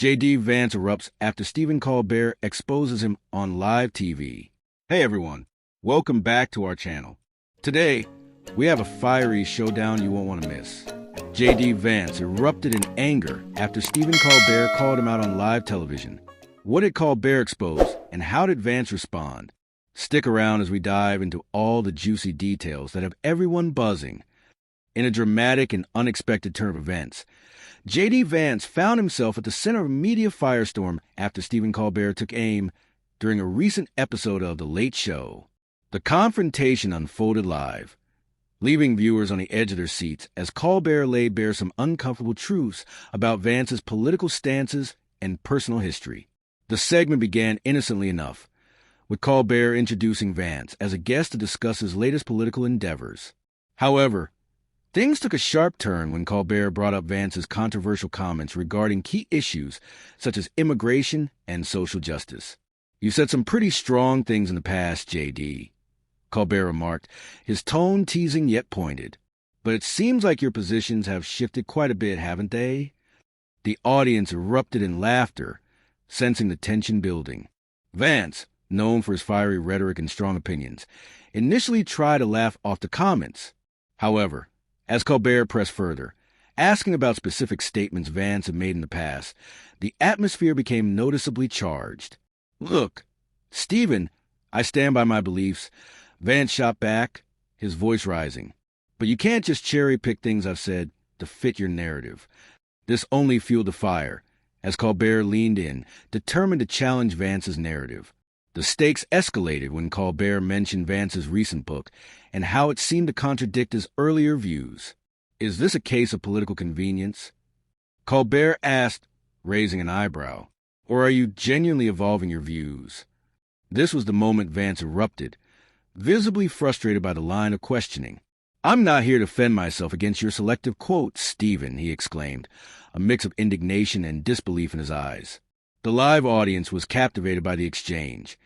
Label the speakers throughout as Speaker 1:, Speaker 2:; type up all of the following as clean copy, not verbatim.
Speaker 1: J.D. Vance erupts after Stephen Colbert exposes him on live TV. Hey everyone, welcome back to our channel. Today, we have a fiery showdown you won't want to miss. J.D. Vance erupted in anger after Stephen Colbert called him out on live television. What did Colbert expose, and how did Vance respond? Stick around as we dive into all the juicy details that have everyone buzzing. In a dramatic and unexpected turn of events, J.D. Vance found himself at the center of a media firestorm after Stephen Colbert took aim during a recent episode of The Late Show. The confrontation unfolded live, leaving viewers on the edge of their seats as Colbert laid bare some uncomfortable truths about Vance's political stances and personal history. The segment began innocently enough, with Colbert introducing Vance as a guest to discuss his latest political endeavors. However, things took a sharp turn when Colbert brought up Vance's controversial comments regarding key issues such as immigration and social justice. "You said some pretty strong things in the past, J.D.," Colbert remarked, his tone teasing yet pointed. "But it seems like your positions have shifted quite a bit, haven't they?" The audience erupted in laughter, sensing the tension building. Vance, known for his fiery rhetoric and strong opinions, initially tried to laugh off the comments. However, as Colbert pressed further, asking about specific statements Vance had made in the past, the atmosphere became noticeably charged. "Look, Stephen, I stand by my beliefs," Vance shot back, his voice rising. "But you can't just cherry-pick things I've said to fit your narrative." This only fueled the fire, as Colbert leaned in, determined to challenge Vance's narrative. The stakes escalated when Colbert mentioned Vance's recent book and how it seemed to contradict his earlier views. "Is this a case of political convenience?" Colbert asked, raising an eyebrow. "Or are you genuinely evolving your views?" This was the moment Vance erupted, visibly frustrated by the line of questioning. "I'm not here to defend myself against your selective quotes, Stephen," he exclaimed, a mix of indignation and disbelief in his eyes. The live audience was captivated by the exchange,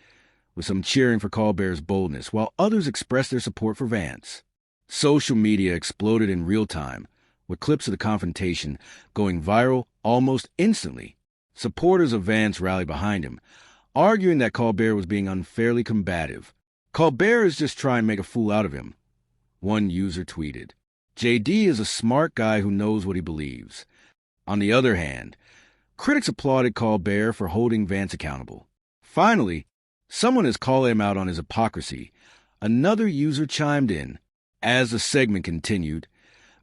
Speaker 1: with some cheering for Colbert's boldness, while others expressed their support for Vance. Social media exploded in real time, with clips of the confrontation going viral almost instantly. Supporters of Vance rallied behind him, arguing that Colbert was being unfairly combative. "Colbert is just trying to make a fool out of him," one user tweeted. "J.D. is a smart guy who knows what he believes." On the other hand, critics applauded Colbert for holding Vance accountable. Finally, someone is calling him out on his hypocrisy. Another user chimed in. As the segment continued,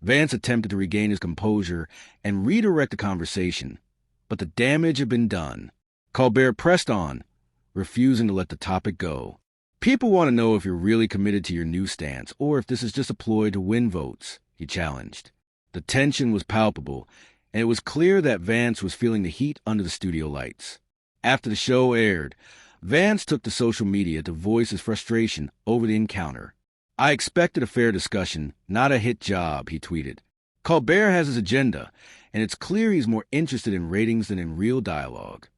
Speaker 1: Vance attempted to regain his composure and redirect the conversation, but the damage had been done. Colbert pressed on, refusing to let the topic go. "People want to know if you're really committed to your new stance or if this is just a ploy to win votes," he challenged. The tension was palpable, and it was clear that Vance was feeling the heat under the studio lights. After the show aired, Vance took to social media to voice his frustration over the encounter. "I expected a fair discussion, not a hit job," he tweeted. "Colbert has his agenda, and it's clear he's more interested in ratings than in real dialogue."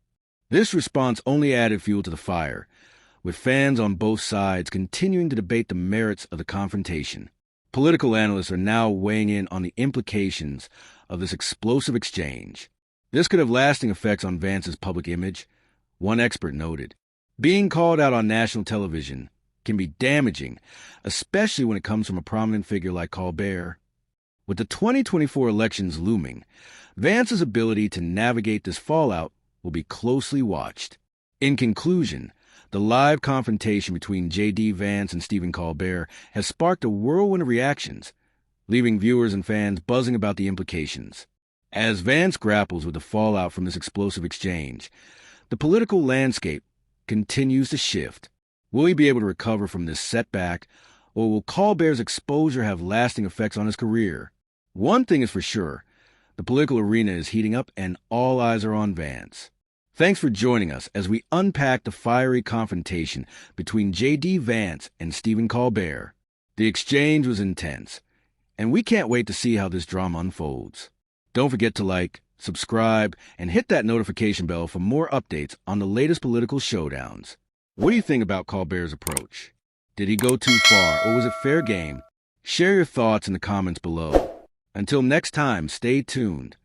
Speaker 1: This response only added fuel to the fire, with fans on both sides continuing to debate the merits of the confrontation. Political analysts are now weighing in on the implications of this explosive exchange. This could have lasting effects on Vance's public image, one expert noted. Being called out on national television can be damaging, especially when it comes from a prominent figure like Colbert. With the 2024 elections looming, Vance's ability to navigate this fallout will be closely watched. In conclusion, the live confrontation between J.D. Vance and Stephen Colbert has sparked a whirlwind of reactions, leaving viewers and fans buzzing about the implications. As Vance grapples with the fallout from this explosive exchange, the political landscape continues to shift. Will he be able to recover from this setback, or will Colbert's exposure have lasting effects on his career? One thing is for sure, the political arena is heating up and all eyes are on Vance. Thanks for joining us as we unpack the fiery confrontation between J.D. Vance and Stephen Colbert. The exchange was intense, and we can't wait to see how this drama unfolds. Don't forget to like, subscribe, and hit that notification bell for more updates on the latest political showdowns. What do you think about Colbert's approach? Did he go too far, or was it fair game? Share your thoughts in the comments below. Until next time, stay tuned.